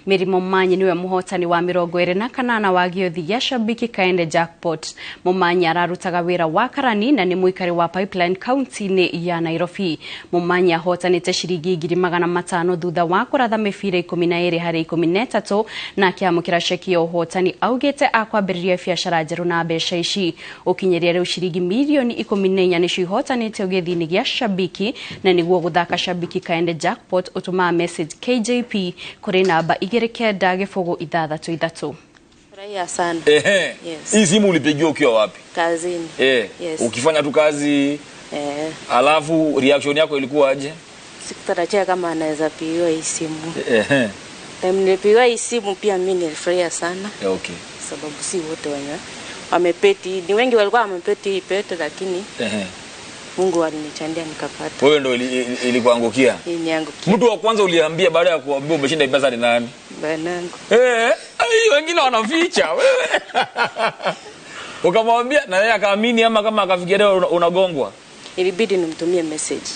Mary Momanyi niwe muhotani wa 28 wa gĩũthi gĩa Shabiki Kaende Jackpot. Momanyi ararutaga wĩra wa karani na nĩ mũikari wa Pipeline County-inĩ ya Nairobi. Momanyi ahotanĩte ciringi 500 thutha wa kũratha mĩbira 12 harĩ 13 na akĩamũkĩra ceki ya ũhotani augĩte akwambĩrĩria biacara njerũ na mbeca ici. Ũkinyĩria rĩu ciringi milioni 14 nĩcio ihotanĩtio gĩũthi-inĩ gĩa Shabiki, na nĩguo gũthaka Shabiki Kaende Jackpot ũtũmaga message KJP kũrĩ namba 2-6-6. Furahia sana. Yes. Hii simu ulipigiwa ukiwa wapi? Kazini. Yes. Ukifanya tu kazi. Alafu reaction yako ilikuwa aje? Sikutarajia kama anaweza pigiwa hii simu. Time nilipigiwa hii simu pia mimi nilifurahia sana. Okay. Sababu si wote wamepeti. Ni wengi walikuwa wamepeti pete, lakini Mungu alinichandia nikapata. Wewe ndio ilikuangukia? Iliniangukia. Mtu wa kwanza uliambia baada ya kuambiwa umeshinda pesa ni nani? Bwanangu. Wengine wanaficha wewe. Ukamwambia na yeye akaamini ama kama akafikiria unagongwa? Ilibidi nimtumie message.